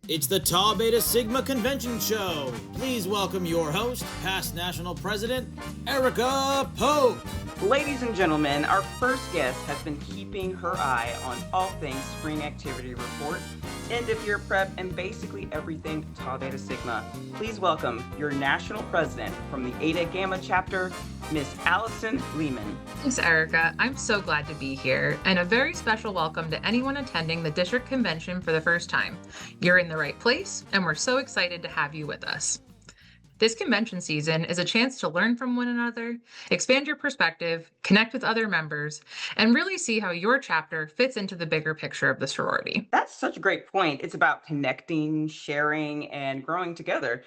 It's the Tau Beta Sigma Convention Show. Please welcome your host, past national president, Erica Pope. Ladies and gentlemen, our first guest has been keeping her eye on all things Spring Activity Report, end of year prep, and basically everything Tau Beta Sigma. Please welcome your national president from the Eta Gamma chapter, Miss Allison Lehman. Thanks, Erica. I'm so glad to be here, and a very special welcome to anyone attending the district convention for the first time. You're in the right place, and we're so excited to have you with us. This convention season is a chance to learn from one another, expand your perspective, connect with other members, and really see how your chapter fits into the bigger picture of the sorority. That's such a great point. It's about connecting, sharing, and growing together.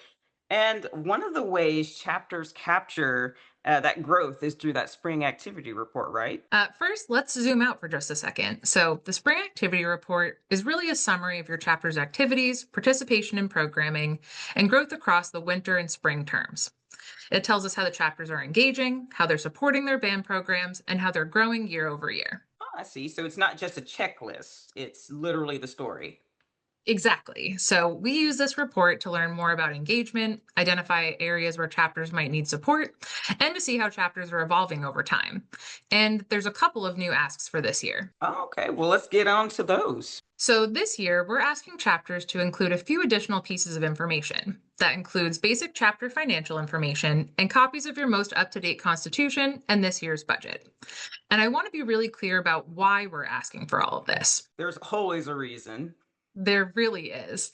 And one of the ways chapters capture that growth is through that spring activity report, right? First, let's zoom out for just a second. So the spring activity report is really a summary of your chapter's activities, participation in programming, and growth across the winter and spring terms. It tells us how the chapters are engaging, how they're supporting their band programs, and how they're growing year over year. Oh, I see. So it's not just a checklist, it's literally the story. Exactly. So we use this report to learn more about engagement, identify areas where chapters might need support, and to see how chapters are evolving over time. And there's a couple of new asks for this year. Okay, well, let's get on to those. So this year, we're asking chapters to include a few additional pieces of information. That includes basic chapter financial information and copies of your most up-to-date constitution and this year's budget. And I want to be really clear about why we're asking for all of this. There's always a reason. There really is.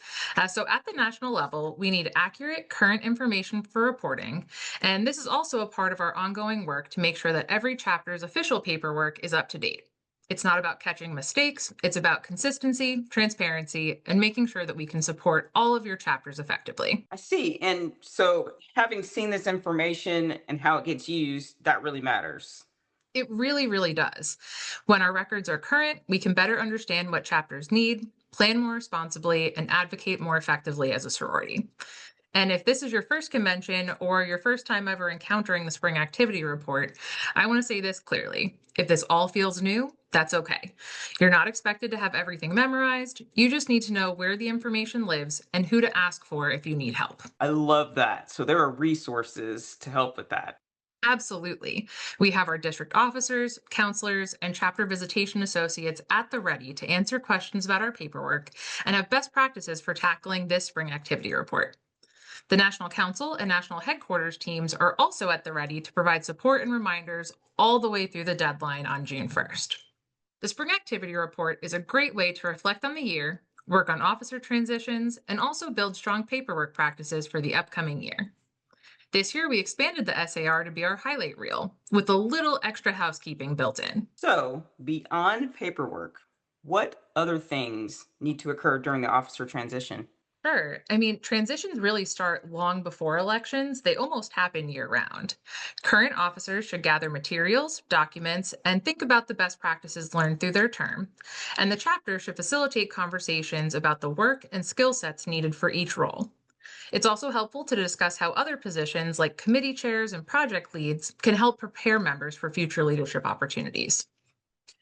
So at the national level, we need accurate, current information for reporting. And this is also a part of our ongoing work to make sure that every chapter's official paperwork is up to date. It's not about catching mistakes. It's about consistency, transparency, and making sure that we can support all of your chapters effectively. I see. And so having seen this information and how it gets used, that really matters. It really, really does. When our records are current, we can better understand what chapters need, plan more responsibly, and advocate more effectively as a sorority. And if this is your first convention or your first time ever encountering the spring activity report, I want to say this clearly. If this all feels new, that's okay. You're not expected to have everything memorized. You just need to know where the information lives and who to ask for if you need help. I love that. So there are resources to help with that. Absolutely. We have our district officers, counselors, and chapter visitation associates at the ready to answer questions about our paperwork and have best practices for tackling this spring activity report. The National Council and National Headquarters teams are also at the ready to provide support and reminders all the way through the deadline on June 1st. The spring activity report is a great way to reflect on the year, work on officer transitions, and also build strong paperwork practices for the upcoming year. This year, we expanded the SAR to be our highlight reel with a little extra housekeeping built in. So beyond paperwork, what other things need to occur during the officer transition? Sure. Transitions really start long before elections. They almost happen year round. Current officers should gather materials, documents, and think about the best practices learned through their term. And the chapter should facilitate conversations about the work and skill sets needed for each role. It's also helpful to discuss how other positions like committee chairs and project leads can help prepare members for future leadership opportunities.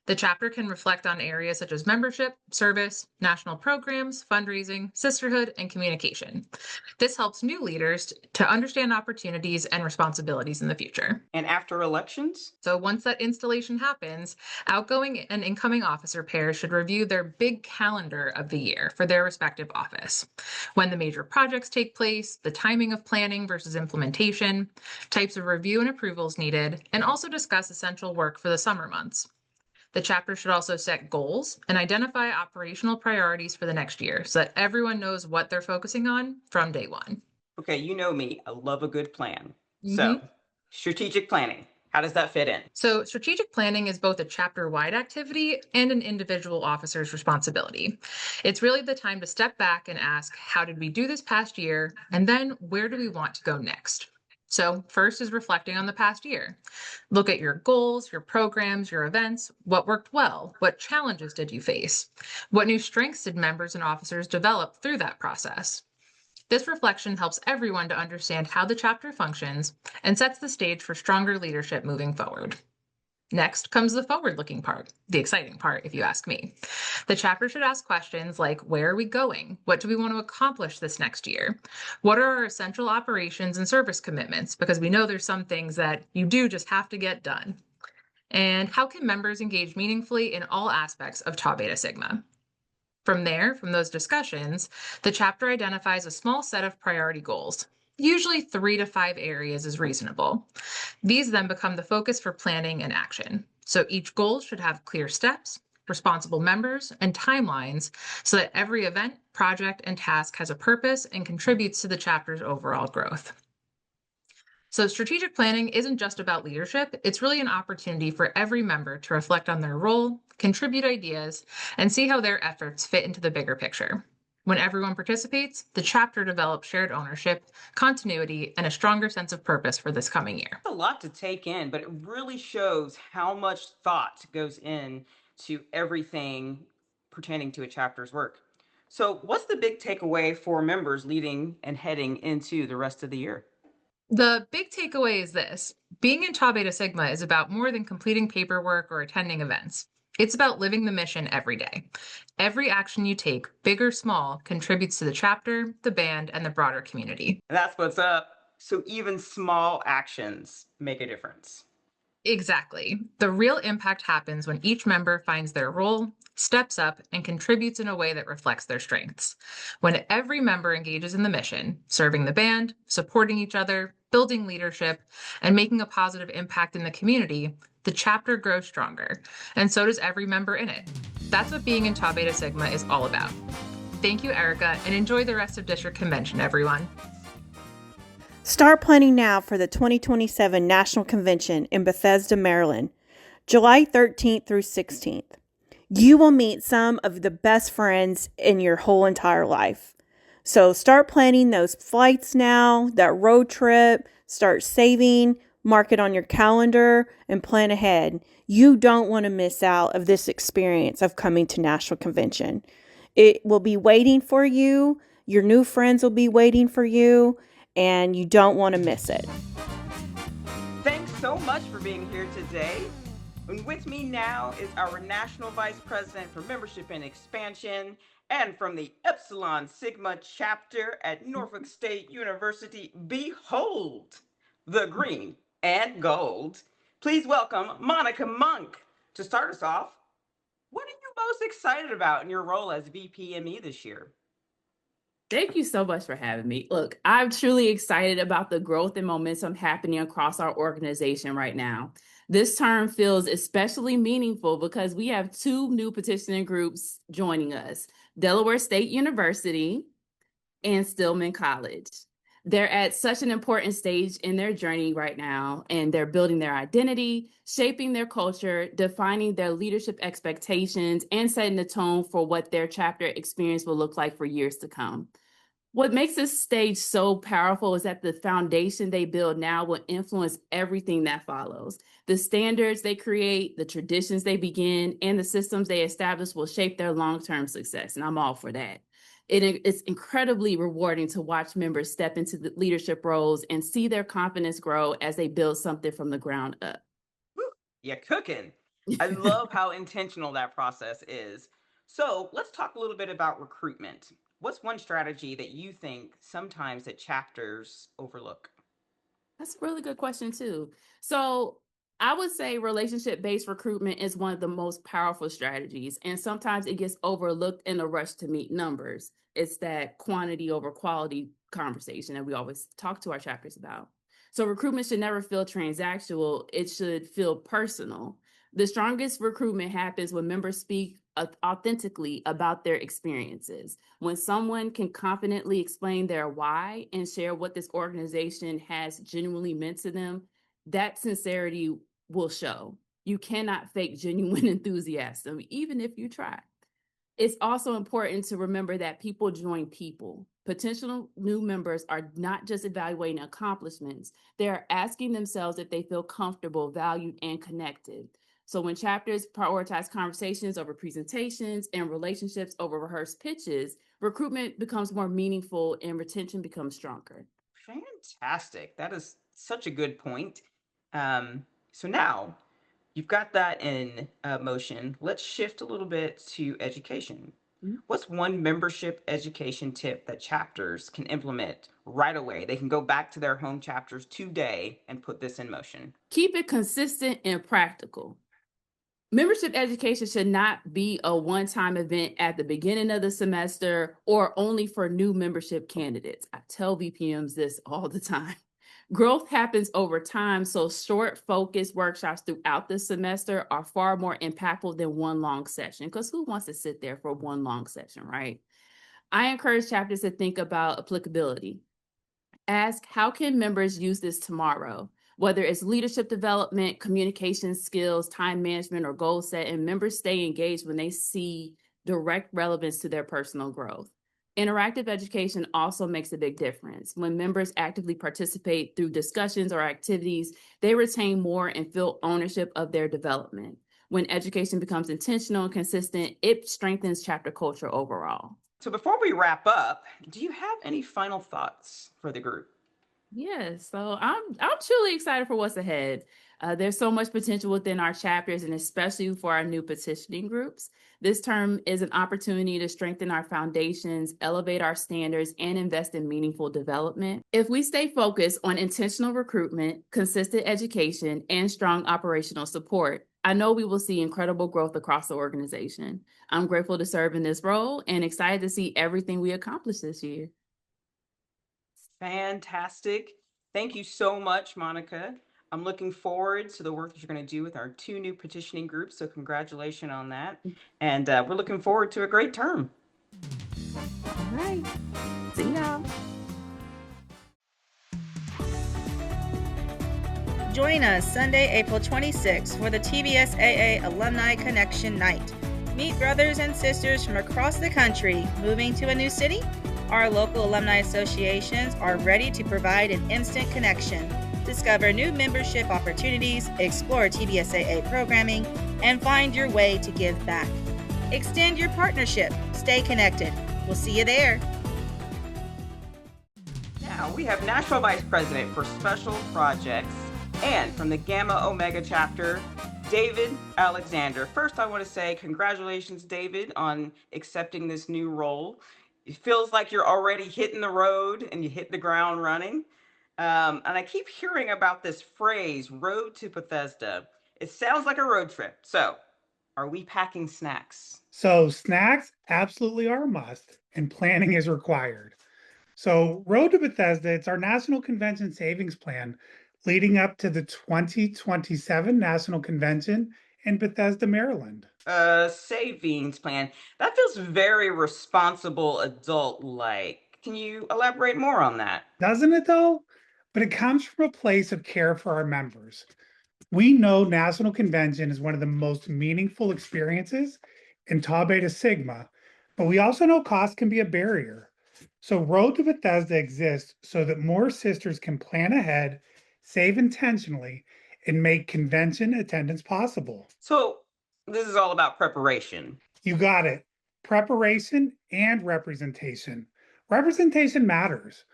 The chapter can reflect on areas such as membership, service, national programs, fundraising, sisterhood, and communication. This helps new leaders to understand opportunities and responsibilities in the future. And after elections? So once that installation happens, outgoing and incoming officer pairs should review their big calendar of the year for their respective office. When the major projects take place, the timing of planning versus implementation, types of review and approvals needed, and also discuss essential work for the summer months. The chapter should also set goals and identify operational priorities for the next year so that everyone knows what they're focusing on from day one. Okay, you know me, I love a good plan. So, strategic planning, how does that fit in? So strategic planning is both a chapter-wide activity and an individual officer's responsibility. It's really the time to step back and ask, how did we do this past year? And then where do we want to go next? So first is reflecting on the past year. Look at your goals, your programs, your events. What worked well? What challenges did you face? What new strengths did members and officers develop through that process? This reflection helps everyone to understand how the chapter functions and sets the stage for stronger leadership moving forward. Next comes the forward-looking part, the exciting part, if you ask me. The chapter should ask questions like, where are we going? What do we want to accomplish this next year? What are our essential operations and service commitments? Because we know there's some things that you do just have to get done. And how can members engage meaningfully in all aspects of Tau Beta Sigma? From there, from those discussions, the chapter identifies a small set of priority goals. Usually 3 to 5 areas is reasonable. These then become the focus for planning and action. So each goal should have clear steps, responsible members, and timelines so that every event, project, and task has a purpose and contributes to the chapter's overall growth. So strategic planning isn't just about leadership, it's really an opportunity for every member to reflect on their role, contribute ideas, and see how their efforts fit into the bigger picture. When everyone participates, the chapter develops shared ownership, continuity, and a stronger sense of purpose for this coming year. A lot to take in, but it really shows how much thought goes in to everything pertaining to a chapter's work. So, what's the big takeaway for members leading and heading into the rest of the year? The big takeaway is this: being in Tau Beta Sigma is about more than completing paperwork or attending events. It's about living the mission every day. Every action you take, big or small, contributes to the chapter, the band, and the broader community. That's what's up. So, even small actions make a difference. Exactly. The real impact happens when each member finds their role, steps up, and contributes in a way that reflects their strengths. When every member engages in the mission, serving the band, supporting each other, building leadership, and making a positive impact in the community, the chapter grows stronger, and so does every member in it. That's what being in Tau Beta Sigma is all about. Thank you, Erica, and enjoy the rest of District Convention, everyone. Start planning now for the 2027 National Convention in Bethesda, Maryland, July 13th through 16th. You will meet some of the best friends in your whole entire life. So start planning those flights now, that road trip, start saving, mark it on your calendar, and plan ahead. You don't want to miss out of this experience of coming to National Convention. It will be waiting for you. Your new friends will be waiting for you, and you don't want to miss it. Thanks so much for being here today. And with me now is our National Vice President for Membership and Expansion, and from the Epsilon Sigma chapter at Norfolk State University, behold, the green and gold. Please welcome Monica Monk. To start us off, what are you most excited about in your role as VPME this year? Thank you so much for having me. Look, I'm truly excited about the growth and momentum happening across our organization right now. This term feels especially meaningful because we have 2 new petitioning groups joining us, Delaware State University and Stillman College. They're at such an important stage in their journey right now, and they're building their identity, shaping their culture, defining their leadership expectations, and setting the tone for what their chapter experience will look like for years to come. What makes this stage so powerful is that the foundation they build now will influence everything that follows. The standards they create, the traditions they begin, and the systems they establish will shape their long-term success, and I'm all for that. It's incredibly rewarding to watch members step into the leadership roles and see their confidence grow as they build something from the ground up. You're cooking. I love how intentional that process is. So let's talk a little bit about recruitment. What's one strategy that you think sometimes that chapters overlook? That's a really good question too. So I would say relationship-based recruitment is one of the most powerful strategies, and sometimes it gets overlooked in a rush to meet numbers. It's that quantity over quality conversation that we always talk to our chapters about. So recruitment should never feel transactional. It should feel personal. The strongest recruitment happens when members speak authentically about their experiences. When someone can confidently explain their why and share what this organization has genuinely meant to them, that sincerity will show. You cannot fake genuine enthusiasm, even if you try. It's also important to remember that people join people. Potential new members are not just evaluating accomplishments, they're asking themselves if they feel comfortable, valued, and connected. So when chapters prioritize conversations over presentations and relationships over rehearsed pitches, recruitment becomes more meaningful and retention becomes stronger. Fantastic. That is such a good point. So now, You've got that in motion. Let's shift a little bit to education. Mhm. What's one membership education tip that chapters can implement right away? They can go back to their home chapters today and put this in motion. Keep it consistent and practical. Membership education should not be a one-time event at the beginning of the semester or only for new membership candidates. I tell VPMs this all the time. Growth happens over time, so short, focused workshops throughout the semester are far more impactful than one long session, because who wants to sit there for one long session, right? I encourage chapters to think about applicability. Ask, how can members use this tomorrow? Whether it's leadership development, communication skills, time management, or goal setting, members stay engaged when they see direct relevance to their personal growth. Interactive education also makes a big difference. When members actively participate through discussions or activities, they retain more and feel ownership of their development. When education becomes intentional and consistent, it strengthens chapter culture overall. So before we wrap up, do you have any final thoughts for the group? Yes, so I'm truly excited for what's ahead. There's so much potential within our chapters, and especially for our new petitioning groups. This term is an opportunity to strengthen our foundations, elevate our standards, and invest in meaningful development. If we stay focused on intentional recruitment, consistent education, and strong operational support, I know we will see incredible growth across the organization. I'm grateful to serve in this role and excited to see everything we accomplish this year. Fantastic. Thank you so much, Monica. I'm looking forward to the work that you're going to do with our 2 new petitioning groups. So congratulations on that. And we're looking forward to a great term. All right. See y'all. Join us Sunday, April 26th for the TBSAA Alumni Connection Night. Meet brothers and sisters from across the country moving to a new city. Our local alumni associations are ready to provide an instant connection. Discover new membership opportunities, explore TBSAA programming, and find your way to give back. Extend your partnership. Stay connected. We'll see you there. Now we have National Vice President for Special Projects and from the Gamma Omega chapter, David Alexander. First, I want to say congratulations, David, on accepting this new role. It feels like you're already hitting the road and you hit the ground running. And I keep hearing about this phrase, road to Bethesda. It sounds like a road trip. So are we packing snacks? So snacks absolutely are a must, and planning is required. So Road to Bethesda, it's our national convention savings plan leading up to the 2027 National Convention in Bethesda, Maryland. Savings plan. That feels very responsible adult-like. Can you elaborate more on that? Doesn't it though? But it comes from a place of care for our members. We know National Convention is one of the most meaningful experiences in Tau Beta Sigma, but we also know cost can be a barrier. So Road to Bethesda exists so that more sisters can plan ahead, save intentionally, and make convention attendance possible. So this is all about preparation. You got it. Preparation and representation. Representation matters.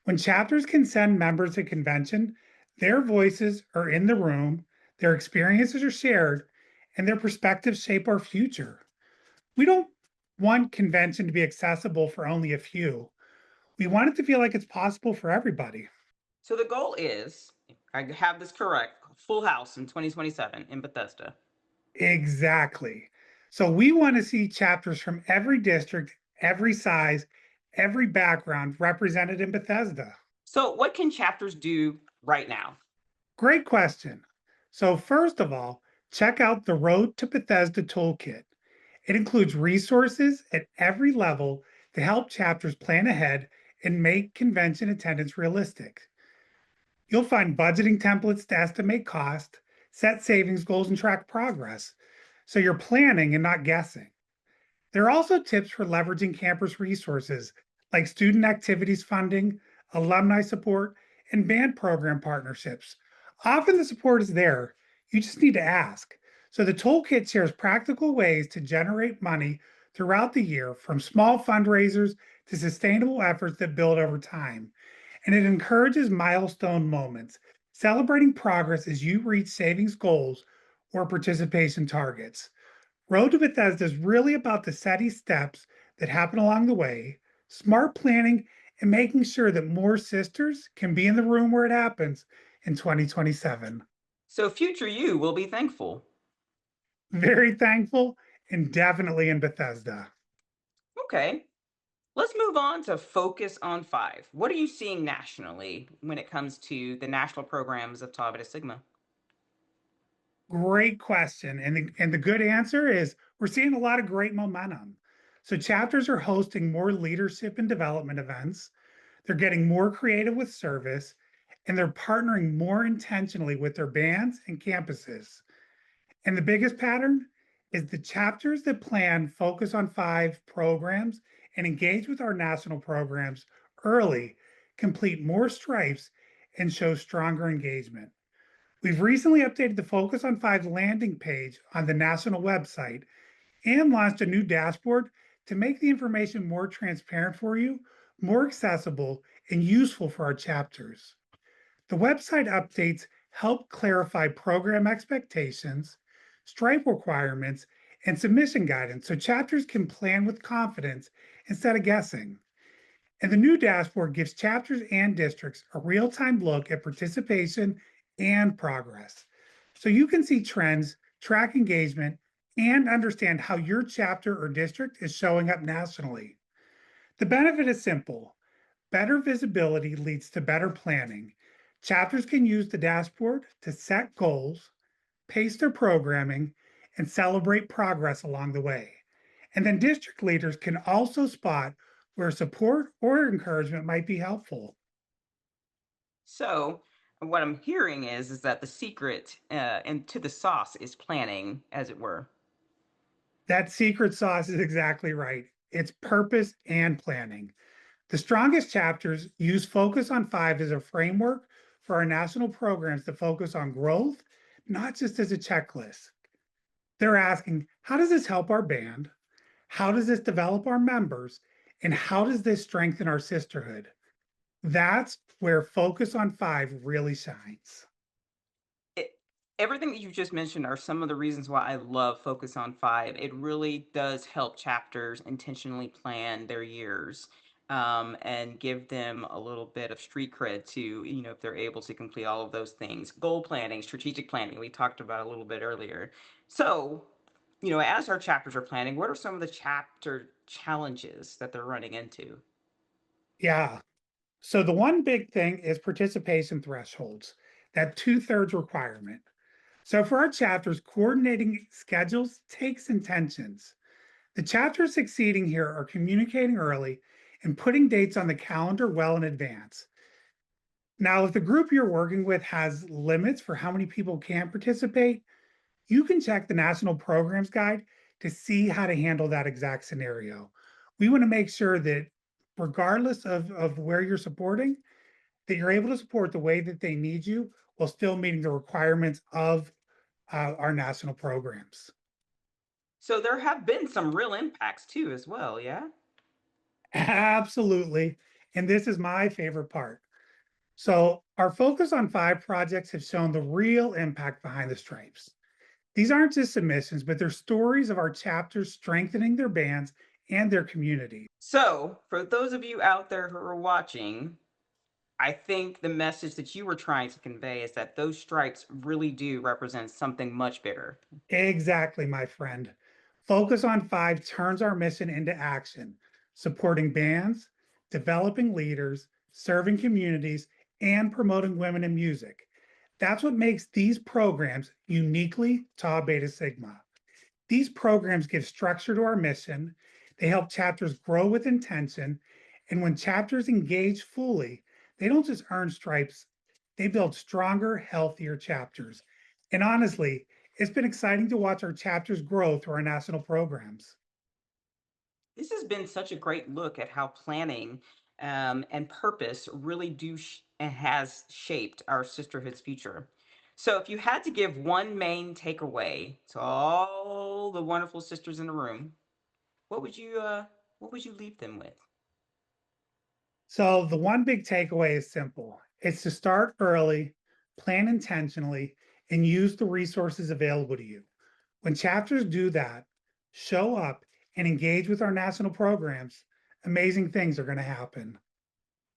When chapters can send members to convention, their voices are in the room, their experiences are shared, and their perspectives shape our future. We don't want convention to be accessible for only a few. We want it to feel like it's possible for everybody. So the goal is, I have this correct, full house in 2027 in Bethesda. Exactly. So we want to see chapters from every district, every size, every background represented in Bethesda. So what can chapters do right now? Great question. So first of all, check out the Road to Bethesda Toolkit. It includes resources at every level to help chapters plan ahead and make convention attendance realistic. You'll find budgeting templates to estimate cost, set savings goals, and track progress, so you're planning and not guessing. There are also tips for leveraging campus resources like student activities funding, alumni support, and band program partnerships. Often the support is there, you just need to ask. So the toolkit shares practical ways to generate money throughout the year, from small fundraisers to sustainable efforts that build over time. And it encourages milestone moments, celebrating progress as you reach savings goals or participation targets. Road to Bethesda is really about the steady steps that happen along the way, smart planning, and making sure that more sisters can be in the room where it happens in 2027. So future you will be thankful. Very thankful and definitely in Bethesda. Okay. Let's move on to Focus on Five. What are you seeing nationally when it comes to the national programs of Tau Beta Sigma? Great question. And the good answer is we're seeing a lot of great momentum. So chapters are hosting more leadership and development events. They're getting more creative with service, and they're partnering more intentionally with their bands and campuses. And the biggest pattern is the chapters that plan Focus on Five programs and engage with our national programs early complete more stripes and show stronger engagement. We've recently updated the Focus on Five landing page on the national website and launched a new dashboard to make the information more transparent for you, more accessible, and useful for our chapters. The website updates help clarify program expectations, stripe requirements, and submission guidance so chapters can plan with confidence instead of guessing. And the new dashboard gives chapters and districts a real-time look at participation and progress. So you can see trends, track engagement, and understand how your chapter or district is showing up nationally. The benefit is simple. Better visibility leads to better planning. Chapters can use the dashboard to set goals, pace their programming, and celebrate progress along the way. And then district leaders can also spot where support or encouragement might be helpful. So, what I'm hearing is that the secret and to the sauce is planning, as it were. That secret sauce is exactly right. It's purpose and planning. The strongest chapters use Focus on Five as a framework for our national programs to focus on growth, not just as a checklist. They're asking, how does this help our band? How does this develop our members? And how does this strengthen our sisterhood? That's where Focus on Five really shines. It, everything that you just mentioned are some of the reasons why I love Focus on Five. It really does help chapters intentionally plan their years, and give them a little bit of street cred to, if they're able to complete all of those things. Goal planning, strategic planning, we talked about a little bit earlier. So, as our chapters are planning, what are some of the chapter challenges that they're running into? Yeah. So the one big thing is participation thresholds, that two-thirds requirement. So for our chapters, coordinating schedules takes intentions. The chapters succeeding here are communicating early and putting dates on the calendar well in advance. Now, if the group you're working with has limits for how many people can participate, you can check the National Programs Guide to see how to handle that exact scenario. We want to make sure that regardless of where you're supporting, that you're able to support the way that they need you while still meeting the requirements of our national programs. So there have been some real impacts too, as well, yeah? Absolutely. And this is my favorite part. So our Focus on Five projects have shown the real impact behind the stripes. These aren't just submissions, but they're stories of our chapters strengthening their bands and their community. So, for those of you out there who are watching, I think the message that you were trying to convey is that those stripes really do represent something much bigger. Exactly, my friend. Focus on Five turns our mission into action, supporting bands, developing leaders, serving communities, and promoting women in music. That's what makes these programs uniquely Tau Beta Sigma. These programs give structure to our mission. They help chapters grow with intention. And when chapters engage fully, they don't just earn stripes, they build stronger, healthier chapters. And honestly, it's been exciting to watch our chapters grow through our national programs. This has been such a great look at how planning and purpose really and has shaped our sisterhood's future. So, if you had to give one main takeaway to all the wonderful sisters in the room, what would you leave them with? So the one big takeaway is simple. It's to start early, plan intentionally, and use the resources available to you. When chapters do that, show up and engage with our national programs, amazing things are going to happen.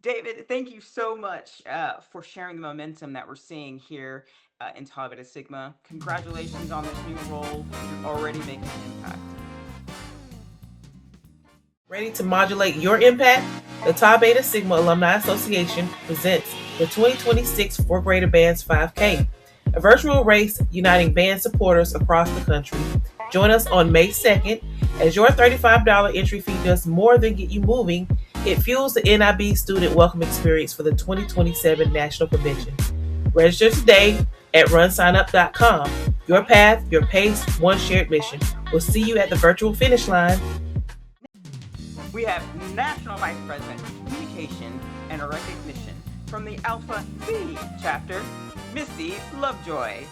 David, thank you so much for sharing the momentum that we're seeing here in Tau Beta Sigma. Congratulations on this new role. You're already making an impact. Ready to modulate your impact? The Tau Beta Sigma Alumni Association presents the 2026 4th Grader Bands 5K, a virtual race uniting band supporters across the country. Join us on May 2nd as your $35 entry fee does more than get you moving. It fuels the NIB student welcome experience for the 2027 National Convention. Register today at runsignup.com. Your path, your pace, one shared mission. We'll see you at the virtual finish line. We have National Vice President of Communication and Recognition from the Alpha Phi chapter, Misty Lovejoy.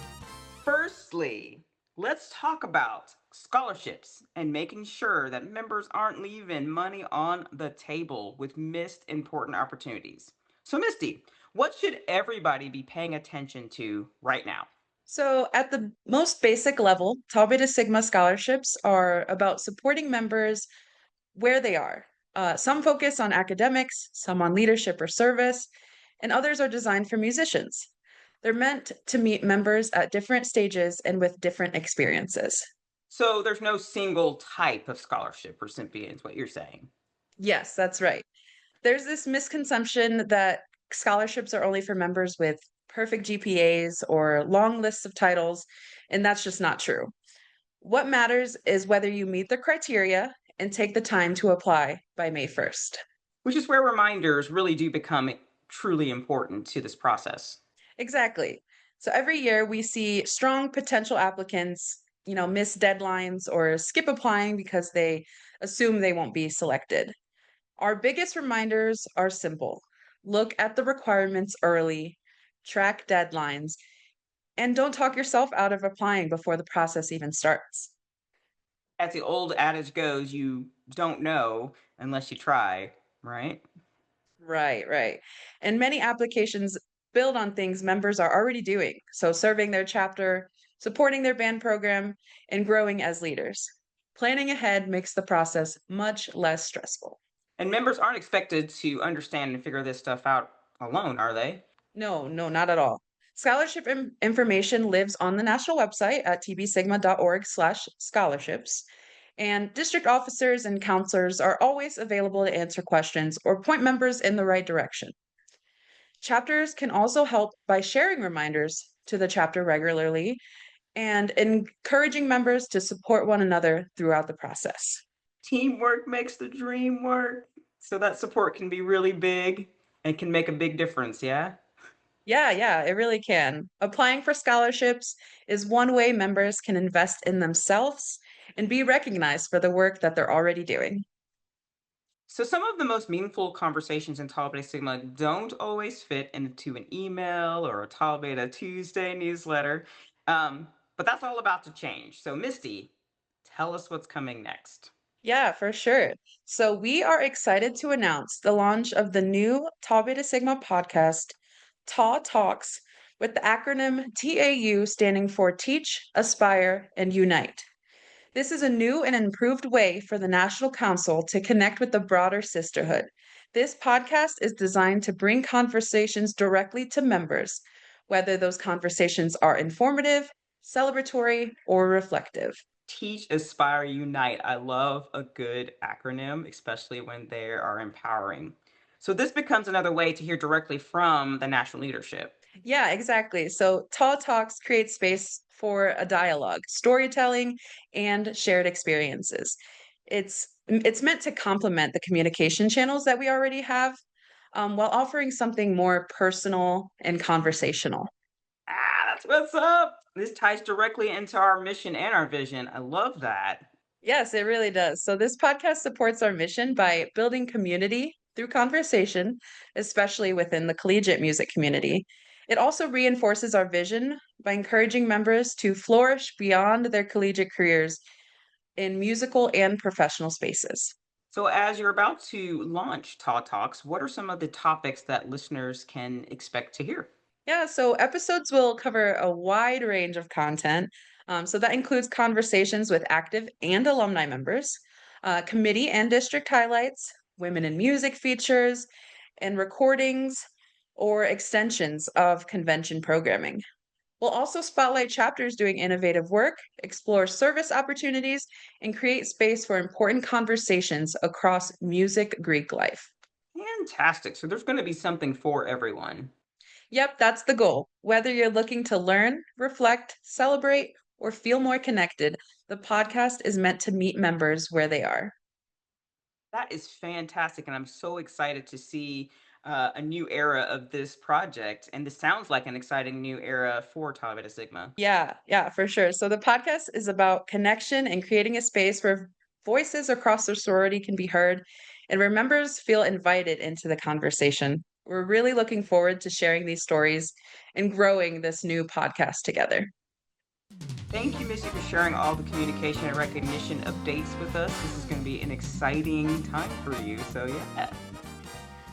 Firstly, let's talk about scholarships and making sure that members aren't leaving money on the table with missed important opportunities. So Misty, what should everybody be paying attention to right now? So, at the most basic level, Tau Beta Sigma scholarships are about supporting members where they are. Some focus on academics, some on leadership or service, and others are designed for musicians. They're meant to meet members at different stages and with different experiences. So there's no single type of scholarship recipient, is what you're saying. Yes, that's right. There's this misconception that scholarships are only for members with perfect GPAs or long lists of titles, and that's just not true. What matters is whether you meet the criteria and take the time to apply by May 1st. Which is where reminders really do become truly important to this process. Exactly. So every year we see strong potential applicants, miss deadlines or skip applying because they assume they won't be selected. Our biggest reminders are simple. Look at the requirements early, track deadlines, and don't talk yourself out of applying before the process even starts. As the old adage goes, you don't know unless you try, right? Right. And many applications build on things members are already doing. So serving their chapter, supporting their band program, and growing as leaders. Planning ahead makes the process much less stressful. And members aren't expected to understand and figure this stuff out alone, are they? No, not at all. Scholarship information lives on the national website at tbsigma.org/scholarships. And district officers and counselors are always available to answer questions or point members in the right direction. Chapters can also help by sharing reminders to the chapter regularly and encouraging members to support one another throughout the process. Teamwork makes the dream work. So that support can be really big and can make a big difference, yeah? Yeah, it really can. Applying for scholarships is one way members can invest in themselves and be recognized for the work that they're already doing. So some of the most meaningful conversations in Tau Beta Sigma don't always fit into an email or a Tau Beta Tuesday newsletter, but that's all about to change. So Misty, tell us what's coming next. Yeah, for sure. So we are excited to announce the launch of the new Tau Beta Sigma podcast, Tau Talks, with the acronym TAU standing for Teach, Aspire, and Unite. This is a new and improved way for the National Council to connect with the broader sisterhood. This podcast is designed to bring conversations directly to members, whether those conversations are informative, celebratory, or reflective. Teach, Aspire, Unite. I love a good acronym, especially when they are empowering. So this becomes another way to hear directly from the national leadership. Yeah, exactly. So Tall Talks create space for a dialogue, storytelling, and shared experiences. It's meant to complement the communication channels that we already have, while offering something more personal and conversational. That's what's up. This ties directly into our mission and our vision. I love that. Yes, it really does. So this podcast supports our mission by building community through conversation, especially within the collegiate music community. It also reinforces our vision by encouraging members to flourish beyond their collegiate careers in musical and professional spaces. So as you're about to launch Tau Talks, what are some of the topics that listeners can expect to hear? Yeah, so episodes will cover a wide range of content. So that includes conversations with active and alumni members, committee and district highlights, women in music features, and recordings or extensions of convention programming. We'll also spotlight chapters doing innovative work, explore service opportunities, and create space for important conversations across music Greek life. Fantastic. So there's going to be something for everyone. Yep, that's the goal. Whether you're looking to learn, reflect, celebrate, or feel more connected, the podcast is meant to meet members where they are. That is fantastic. And I'm so excited to see a new era of this project. And this sounds like an exciting new era for Tau Beta Sigma. Yeah, for sure. So the podcast is about connection and creating a space where voices across the sorority can be heard and where members feel invited into the conversation. We're really looking forward to sharing these stories and growing this new podcast together. Thank you, Missy, for sharing all the communication and recognition updates with us. This is going to be an exciting time for you. So, yeah.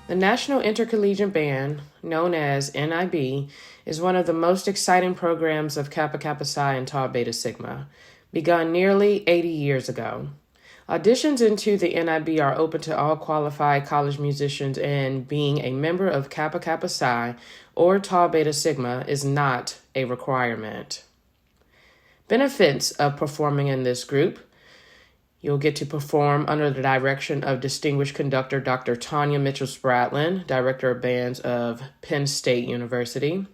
The National Intercollegiate Band, known as NIB, is one of the most exciting programs of Kappa Kappa Psi and Tau Beta Sigma, begun nearly 80 years ago. Auditions into the NIB are open to all qualified college musicians, and being a member of Kappa Kappa Psi or Tau Beta Sigma is not a requirement. Benefits of performing in this group: you'll get to perform under the direction of distinguished conductor Dr. Tanya Mitchell-Spradlin, Director of Bands of Penn State University.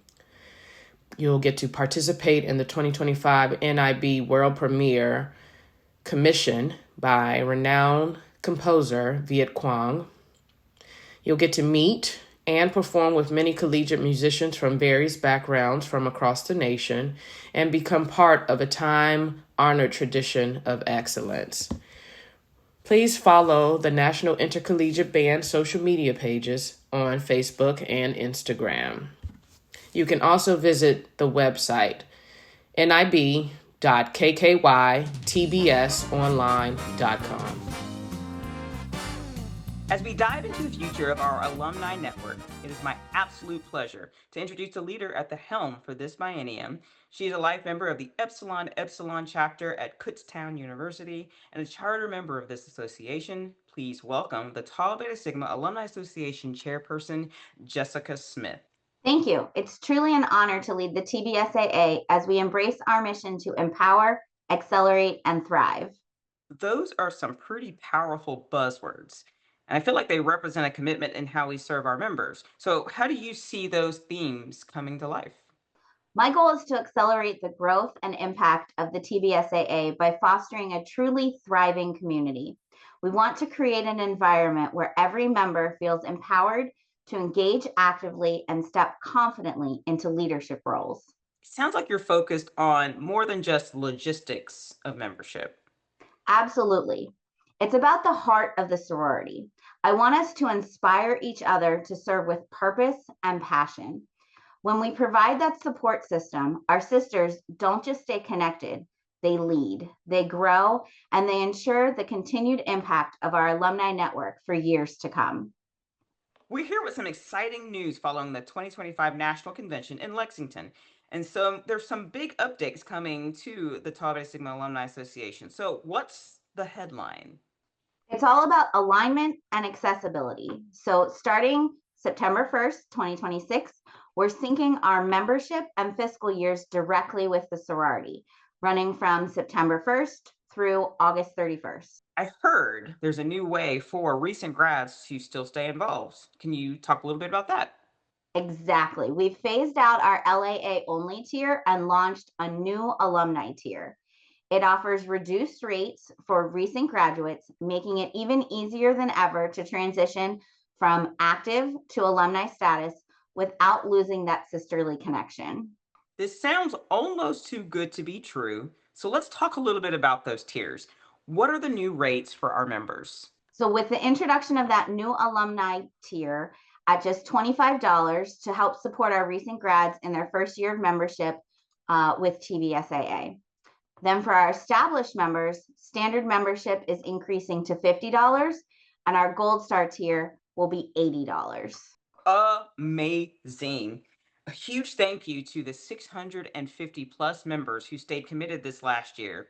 You'll get to participate in the 2025 NIB World Premiere commissioned by renowned composer Viet Quang. You'll get to meet and perform with many collegiate musicians from various backgrounds from across the nation and become part of a time-honored tradition of excellence. Please follow the National Intercollegiate Band social media pages on Facebook and Instagram. You can also visit the website nib.kkytbsonline.com. As we dive into the future of our alumni network, it is my absolute pleasure to introduce the leader at the helm for this biennium. She is a life member of the Epsilon Epsilon chapter at Kutztown University and a charter member of this association. Please welcome the Tau Beta Sigma Alumni Association chairperson, Jessica Smith. Thank you. It's truly an honor to lead the TBSAA as we embrace our mission to empower, accelerate, and thrive. Those are some pretty powerful buzzwords. And I feel like they represent a commitment in how we serve our members. So how do you see those themes coming to life? My goal is to accelerate the growth and impact of the TBSAA by fostering a truly thriving community. We want to create an environment where every member feels empowered to engage actively and step confidently into leadership roles. It sounds like you're focused on more than just logistics of membership. Absolutely. It's about the heart of the sorority. I want us to inspire each other to serve with purpose and passion. When we provide that support system, our sisters don't just stay connected, they lead, they grow, and they ensure the continued impact of our alumni network for years to come. We're here with some exciting news following the 2025 National Convention in Lexington. And so there's some big updates coming to the Tau Beta Sigma Alumni Association. So what's the headline? It's all about alignment and accessibility. So starting September 1st, 2026, we're syncing our membership and fiscal years directly with the sorority, running from September 1st through August 31st. I heard there's a new way for recent grads to still stay involved. Can you talk a little bit about that? Exactly. We've phased out our LAA only tier and launched a new alumni tier. It offers reduced rates for recent graduates, making it even easier than ever to transition from active to alumni status without losing that sisterly connection. This sounds almost too good to be true. So let's talk a little bit about those tiers. What are the new rates for our members? So with the introduction of that new alumni tier at just $25 to help support our recent grads in their first year of membership with TBSAA. Then for our established members, standard membership is increasing to $50 and our gold star tier will be $80. Amazing. A huge thank you to the 650 plus members who stayed committed this last year.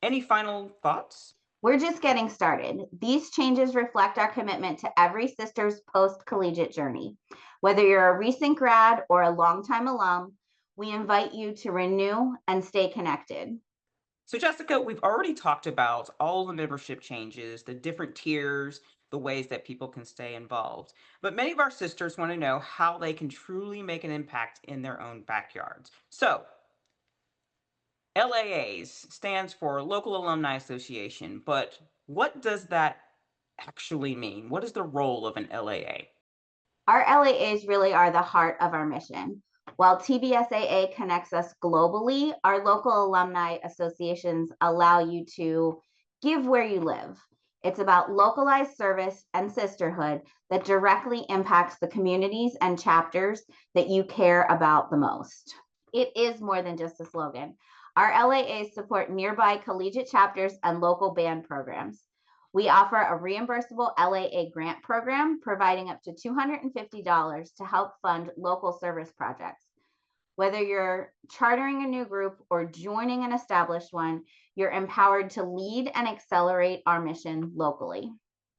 Any final thoughts? We're just getting started. These changes reflect our commitment to every sister's post-collegiate journey. Whether you're a recent grad or a longtime alum, we invite you to renew and stay connected. So, Jessica, we've already talked about all the membership changes, the different tiers, the ways that people can stay involved. But many of our sisters want to know how they can truly make an impact in their own backyards. So, LAAs stands for Local Alumni Association, but what does that actually mean? What is the role of an LAA? Our LAAs really are the heart of our mission. While TBSAA connects us globally, our local alumni associations allow you to give where you live. It's about localized service and sisterhood that directly impacts the communities and chapters that you care about the most. It is more than just a slogan. Our LAAs support nearby collegiate chapters and local band programs. We offer a reimbursable LAA grant program, providing up to $250 to help fund local service projects. Whether you're chartering a new group or joining an established one, you're empowered to lead and accelerate our mission locally.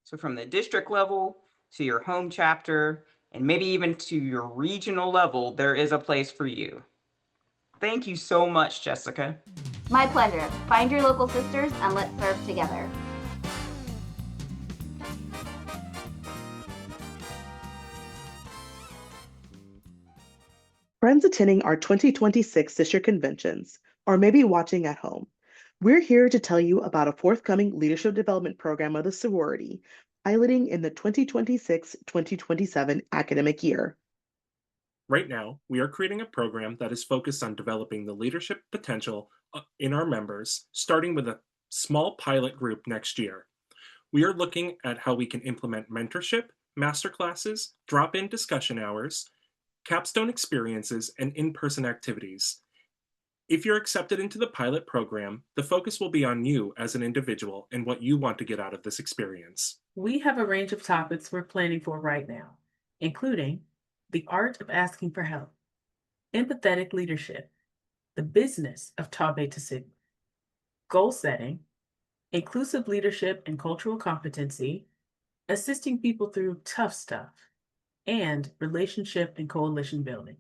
So from the district level to your home chapter, and maybe even to your regional level, there is a place for you. Thank you so much, Jessica. My pleasure. Find your local sisters and let's serve together. Friends attending our 2026 sister conventions, or maybe watching at home, we're here to tell you about a forthcoming leadership development program of the sorority, piloting in the 2026-2027 academic year. Right now, we are creating a program that is focused on developing the leadership potential in our members, starting with a small pilot group next year. We are looking at how we can implement mentorship, masterclasses, drop-in discussion hours, capstone experiences, and in-person activities. If you're accepted into the pilot program, the focus will be on you as an individual and what you want to get out of this experience. We have a range of topics we're planning for right now, including the art of asking for help, empathetic leadership, the business of Tau Beta Sigma, goal setting, inclusive leadership and cultural competency, assisting people through tough stuff, and relationship and coalition building.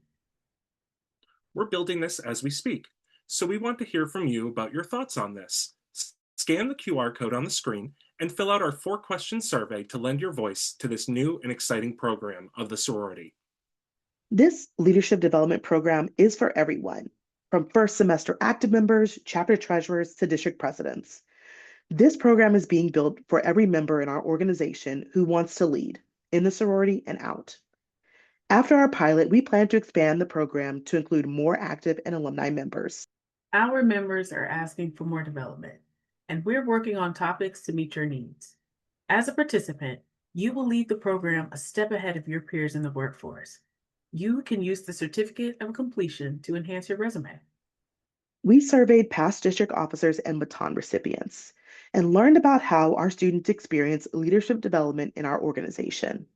We're building this as we speak, so we want to hear from you about your thoughts on this. Scan the QR code on the screen and fill out our 4-question survey to lend your voice to this new and exciting program of the sorority. This leadership development program is for everyone, from first semester active members, chapter treasurers, to district presidents. This program is being built for every member in our organization who wants to lead, in the sorority and out. After our pilot, we plan to expand the program to include more active and alumni members. Our members are asking for more development, and we're working on topics to meet your needs. As a participant, you will lead the program a step ahead of your peers in the workforce. You can use the certificate of completion to enhance your resume. We surveyed past district officers and baton recipients and learned about how our students experience leadership development in our organization.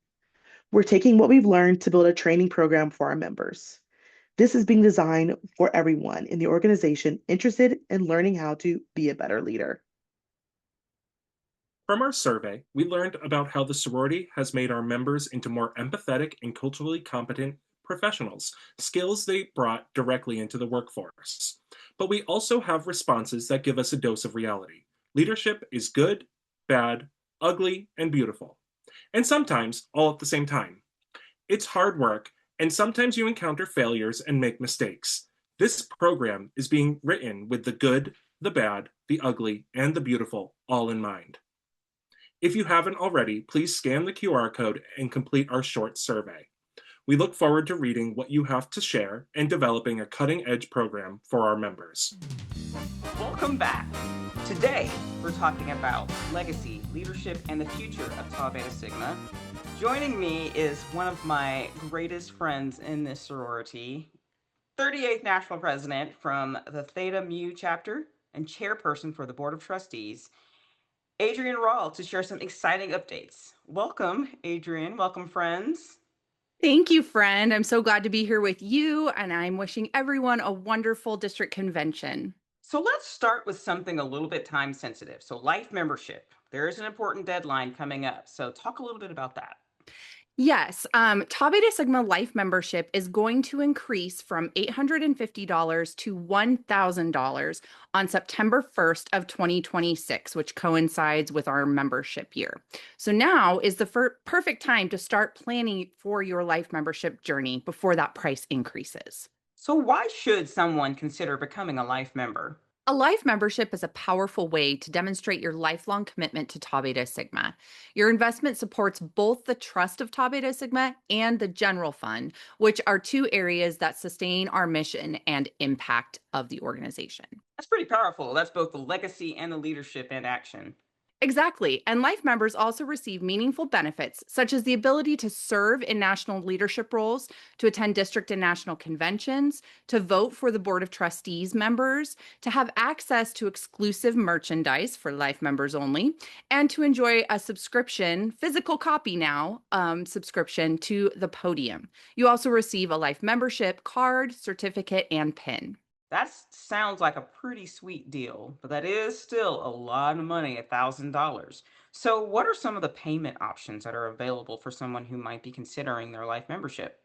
We're taking what we've learned to build a training program for our members. This is being designed for everyone in the organization interested in learning how to be a better leader. From our survey, we learned about how the sorority has made our members into more empathetic and culturally competent professionals, skills they brought directly into the workforce. But we also have responses that give us a dose of reality. Leadership is good, bad, ugly, and beautiful. And sometimes all at the same time. It's hard work, and sometimes you encounter failures and make mistakes. This program is being written with the good, the bad, the ugly, and the beautiful all in mind. If you haven't already, please scan the QR code and complete our short survey. We look forward to reading what you have to share and developing a cutting-edge program for our members. Welcome back. Today, we're talking about legacy, leadership, and the future of Tau Beta Sigma. Joining me is one of my greatest friends in this sorority, 38th National President from the Theta Mu chapter and chairperson for the Board of Trustees, Adrienne Rall, to share some exciting updates. Welcome, Adrienne. Welcome, friends. Thank you, friend. I'm so glad to be here with you, and I'm wishing everyone a wonderful district convention. So let's start with something a little bit time sensitive. So, life membership. There is an important deadline coming up. So, talk a little bit about that. Yes, Tau Beta Sigma Life membership is going to increase from $850 to $1,000 on September 1st of 2026, which coincides with our membership year. So now is the perfect time to start planning for your life membership journey before that price increases. So, why should someone consider becoming a life member? A life membership is a powerful way to demonstrate your lifelong commitment to Tau Beta Sigma. Your investment supports both the trust of Tau Beta Sigma and the general fund, which are two areas that sustain our mission and impact of the organization. That's pretty powerful. That's both the legacy and the leadership in action. Exactly. And life members also receive meaningful benefits, such as the ability to serve in national leadership roles, to attend district and national conventions, to vote for the Board of Trustees members, to have access to exclusive merchandise for life members only, and to enjoy a subscription, physical copy now, subscription to the podium. You also receive a life membership card, certificate, and pin. That sounds like a pretty sweet deal, but that is still a lot of money, $1,000. So, what are some of the payment options that are available for someone who might be considering their life membership?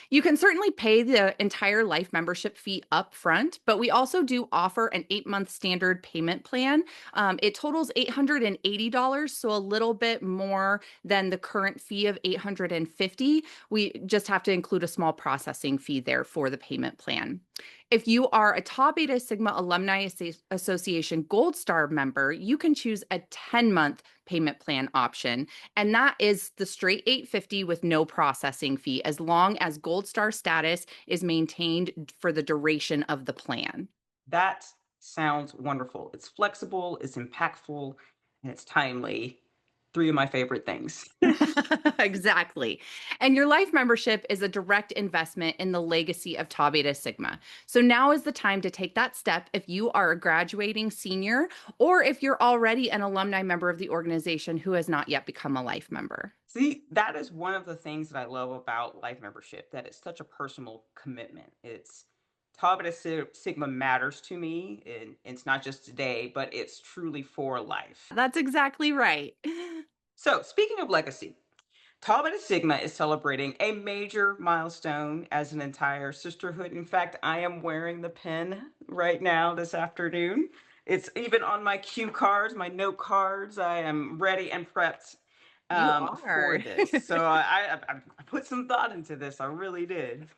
You can certainly pay the entire life membership fee up front, but we also do offer an 8-month standard payment plan. It totals $880, so a little bit more than the current fee of $850. We just have to include a small processing fee there for the payment plan. If you are a Tau Beta Sigma Alumni Association Gold Star member, you can choose a 10-month payment plan option, and that is the straight $850 with no processing fee, as long as Gold Star status is maintained for the duration of the plan. That sounds wonderful. It's flexible, it's impactful, and it's timely. Three of my favorite things. Exactly. And your life membership is a direct investment in the legacy of Tau Beta Sigma. So now is the time to take that step if you are a graduating senior or if you're already an alumni member of the organization who has not yet become a life member. See, that is one of the things that I love about life membership, that it's such a personal commitment. It's Tau Beta Sigma matters to me, and it's not just today, but it's truly for life. That's exactly right. So, speaking of legacy, Tau Beta Sigma is celebrating a major milestone as an entire sisterhood. In fact, I am wearing the pin right now this afternoon. It's even on my cue cards, my note cards. I am ready and prepped for this. So I put some thought into this. I really did.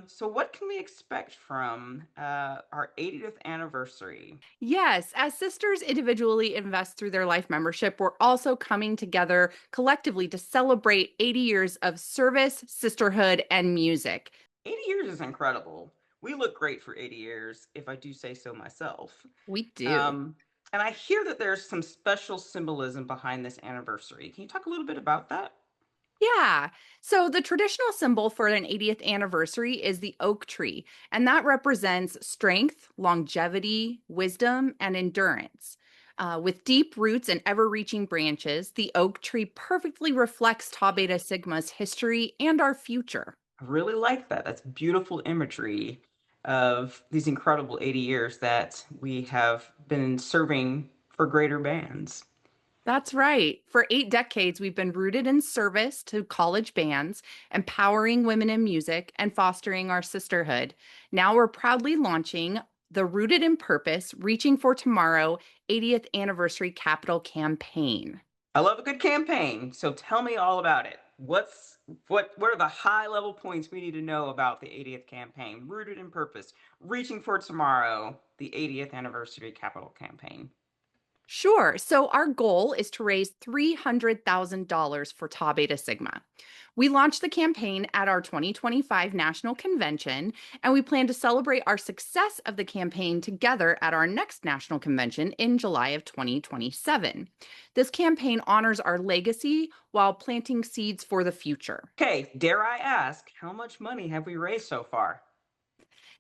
So what can we expect from our 80th anniversary? Yes, as sisters individually invest through their life membership, we're also coming together collectively to celebrate 80 years of service, sisterhood, and music. 80 years is incredible. We look great for 80 years, if I do say so myself. We do. And I hear that there's some special symbolism behind this anniversary. Can you talk a little bit about that? Yeah. So the traditional symbol for an 80th anniversary is the oak tree, and that represents strength, longevity, wisdom, and endurance. With deep roots and ever-reaching branches, the oak tree perfectly reflects Tau Beta Sigma's history and our future. I really like that. That's beautiful imagery of these incredible 80 years that we have been serving for greater bands. That's right. For 8 decades, we've been rooted in service to college bands, empowering women in music, and fostering our sisterhood. Now we're proudly launching the Rooted in Purpose, Reaching for Tomorrow 80th Anniversary Capital Campaign. I love a good campaign. So tell me all about it. What are the high level points we need to know about the 80th campaign? Rooted in Purpose, Reaching for Tomorrow, the 80th Anniversary Capital Campaign. Sure. So our goal is to raise $300,000 for Tau Beta Sigma. We launched the campaign at our 2025 National Convention, and we plan to celebrate our success of the campaign together at our next National Convention in July of 2027. This campaign honors our legacy while planting seeds for the future. Okay, dare I ask, how much money have we raised so far?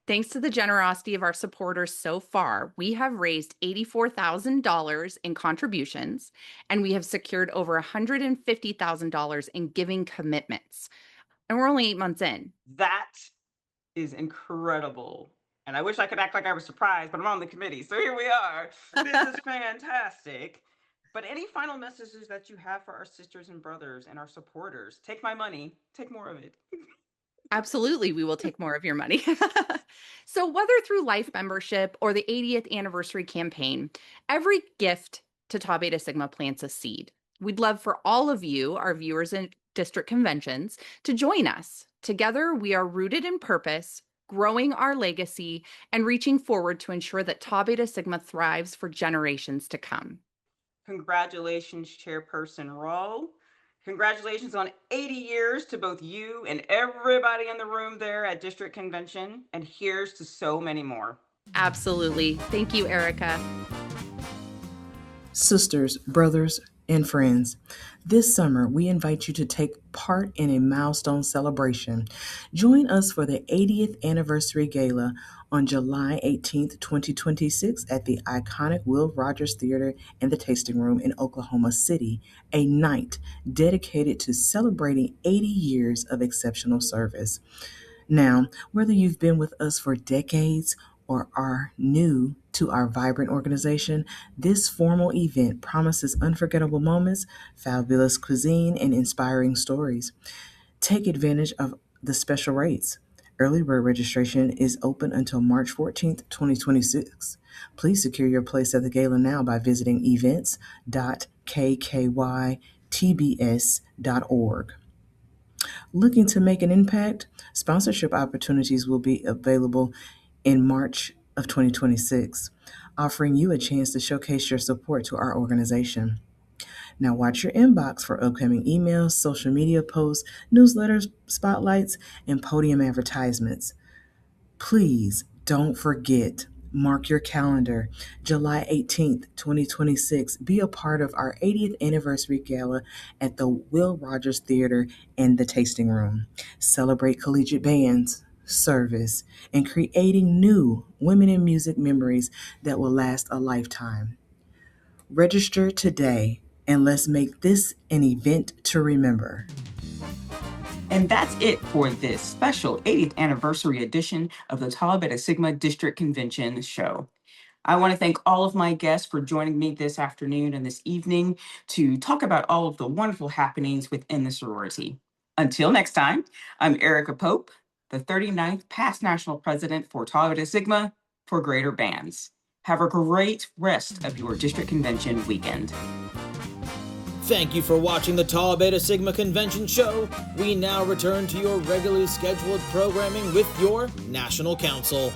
Thanks to the generosity of our supporters so far, we have raised $84,000 in contributions, and we have secured over $150,000 in giving commitments. And we're only 8 months in. That is incredible. And I wish I could act like I was surprised, but I'm on the committee. So here we are. This is fantastic. But any final messages that you have for our sisters and brothers and our supporters? Take my money, take more of it. Absolutely, we will take more of your money. So, whether through Life membership or the 80th anniversary campaign, every gift to Tau Beta Sigma plants a seed. We'd love for all of you, our viewers in district conventions, to join us. Together, we are rooted in purpose, growing our legacy, and reaching forward to ensure that Tau Beta Sigma thrives for generations to come. Congratulations, Chairperson Rawl. Congratulations on 80 years to both you and everybody in the room there at District Convention. And here's to so many more. Absolutely. Thank you, Erica. Sisters, brothers, and friends, this summer we invite you to take part in a milestone celebration. Join us for the 80th Anniversary Gala on July 18th, 2026 at the iconic Will Rogers Theater and the Tasting Room in Oklahoma City, a night dedicated to celebrating 80 years of exceptional service. Now, whether you've been with us for decades or are new to our vibrant organization, this formal event promises unforgettable moments, fabulous cuisine, and inspiring stories. Take advantage of the special rates. Early bird registration is open until March 14th, 2026. Please secure your place at the gala now by visiting events.kkytbs.org. Looking to make an impact? Sponsorship opportunities will be available in March of 2026, offering you a chance to showcase your support to our organization. Now watch your inbox for upcoming emails, social media posts, newsletters, spotlights, and podium advertisements. Please don't forget, mark your calendar, July 18th, 2026. Be a part of our 80th Anniversary Gala at the Will Rogers Theater and the Tasting Room. Celebrate collegiate bands, service, and creating new women in music memories that will last a lifetime. Register today, and let's make this an event to remember. And that's it for this special 80th anniversary edition of the Tau Beta Sigma District Convention show. I want to thank all of my guests for joining me this afternoon and this evening to talk about all of the wonderful happenings within the sorority. Until next time, I'm Erica Pope, the 39th past national president for Tau Beta Sigma for Greater Bands. Have a great rest of your district convention weekend. Thank you for watching the Tau Beta Sigma Convention show. We now return to your regularly scheduled programming with your National Council.